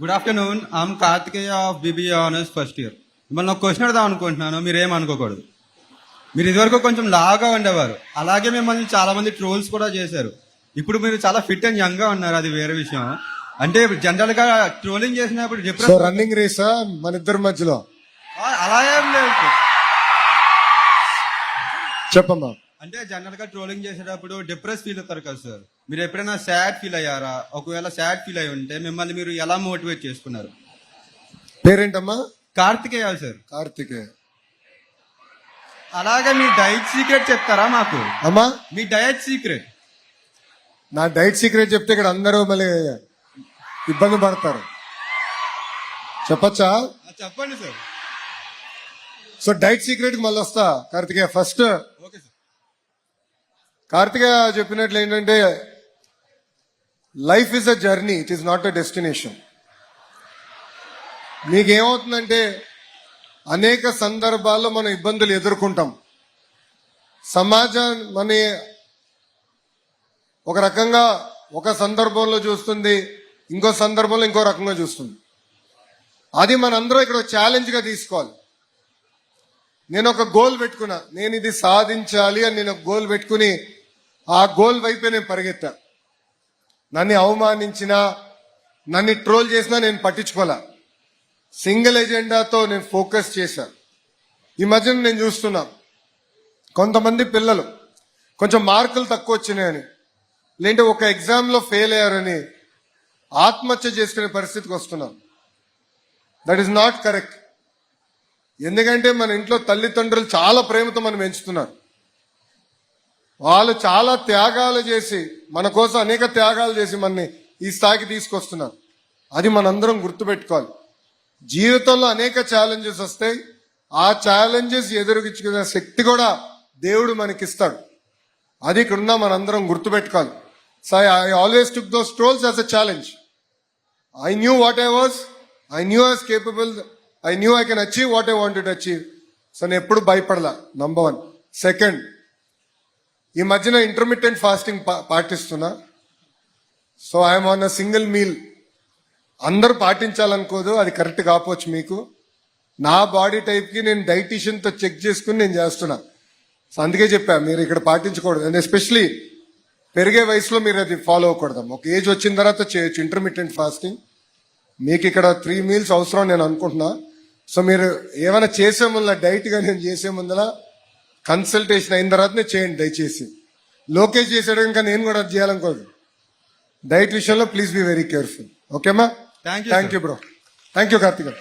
Good afternoon. I'm Karthikeya of BBA honours first year. మిమ్మల్ని ఒక question అడదాం అనుకుంటున్నాను, మీరు ఏమనుకోకూడదు. మీరు ఇదివరకు కొంచెం లాగా ఉండేవారు, అలాగే మిమ్మల్ని చాలా మంది ట్రోల్స్ కూడా చేశారు. ఇప్పుడు మీరు చాలా ఫిట్ అండ్ యంగ్ గా ఉన్నారు, అది వేరే విషయం. అంటే జనరల్ గా ట్రోలింగ్ చేసినప్పుడు సో రన్నింగ్ రేసా మన ఇద్దరి మధ్యలో? అలా ఏం లేదు. చెప్పమ్మా. అంటే జనరల్ గా ట్రోలింగ్ చేసేటప్పుడు డిప్రెస్ ఫీల్ అవుతారు కదా సార్, మీరు ఎప్పుడైనా సాడ్ ఫీల్ అయ్యారా? ఒకవేళ సాడ్ ఫీల్ అయి ఉంటే మిమ్మల్ని మీరు ఎలా మోటివేట్ చేసుకున్నారు? పేరేంటమ్మా? కార్తికేయ సార్. కార్తికేయ. అలాగే మీ డైట్ సీక్రెట్ చెప్తారా మాకు? అమ్మా, మీ డైట్ సీక్రెట్. నా డైట్ సీక్రెట్ చెప్తే ఇక్కడ అందరూ మళ్ళీ ఇబ్బంది పడతారు. చెప్పచ్చా? చెప్పండి సార్. సో డైట్ సీక్రెట్ కి మళ్ళీ వస్తా. Karthikeya first. Okay sir. Karthikeya చెప్పినట్లు ఏంటంటే, life is a journey, it is not a destination. మీకేమవుతుందంటే అనేక సందర్భాల్లో మనం ఇబ్బందులు ఎదుర్కొంటాం. సమాజం మన ఒక రకంగా ఒక సందర్భంలో చూస్తుంది, ఇంకో సందర్భంలో ఇంకో రకంగా చూస్తుంది. అది మనందరం ఇక్కడ ఛాలెంజ్గా తీసుకోవాలి. నేను ఒక గోల్ పెట్టుకున్నా, నేను ఇది సాధించాలి అని నేను ఒక గోల్ పెట్టుకుని ఆ గోల్ వైపే నేను పరిగెత్తా. నన్ను అవమానించినా, నన్ను ట్రోల్ చేసినా నేను పట్టించుకోలే. సింగిల్ ఎజెండాతో నేను ఫోకస్ చేశాను. ఈ మధ్యన నేను చూస్తున్నా కొంతమంది పిల్లలు కొంచెం మార్కులు తక్కువ వచ్చినాయని, లేదంటే ఒక ఎగ్జామ్లో ఫెయిల్ అయ్యారని ఆత్మహత్య చేసుకునే పరిస్థితికి వస్తున్నాం. That is not correct. ఎందుకంటే మన ఇంట్లో తల్లిదండ్రులు చాలా ప్రేమతో మనం పెంచుతున్నారు. వాళ్ళు చాలా త్యాగాలు చేసి, మన కోసం అనేక త్యాగాలు చేసి మనని ఈ స్థాయికి తీసుకొస్తున్నారు. అది మనందరం గుర్తుపెట్టుకోవాలి. జీవితంలో అనేక ఛాలెంజెస్ వస్తాయి. ఆ ఛాలెంజెస్ ఎదురుగించుకునే శక్తి కూడా దేవుడు మనకిస్తాడు. అది ఇక్కడున్న మనందరం గుర్తుపెట్టుకోవాలి. So I always took those trolls as a challenge. I knew what I was, I knew I was capable, I knew I can achieve what I wanted achieve. So నేను ఎప్పుడు భయపడలా. నంబర్ 1. సెకండ్, ఈ మధ్యన intermittent fasting పాటిస్తున్నా. So I'm on a single meal. అందరూ పాటించాలనుకోదు, అది correct కాకపోవచ్చు మీకు. నా బాడీ టైప్కి నేను డైటీషియన్తో చెక్ చేసుకుని నేను చేస్తున్నా. సో అందుకే చెప్పా, మీరు ఇక్కడ పాటించకూడదు. అండ్ ఎస్పెషలీ పెరిగే వయసులో మీరు అది ఫాలో అవ్వకూడదు. ఒక ఏజ్ వచ్చిన తర్వాత చేయొచ్చు ఇంటర్మిటెంట్ ఫాస్టింగ్. మీకు ఇక్కడ 3 మీల్స్ అవసరం నేను అనుకుంటున్నా. సో మీరు ఏమైనా చేసే ముందు, డైట్గా నేను చేసే ముందర కన్సల్టేషన్ అయిన తర్వాతనే చేయండి దయచేసి. లోకేష్ చేసాడు ఇంకా నేను కూడా చేయాలనుకోదు. డైట్ విషయంలో ప్లీజ్ బీ వెరీ కేర్ఫుల్. ఓకేమా? Thank you bro. Thank you Karthik.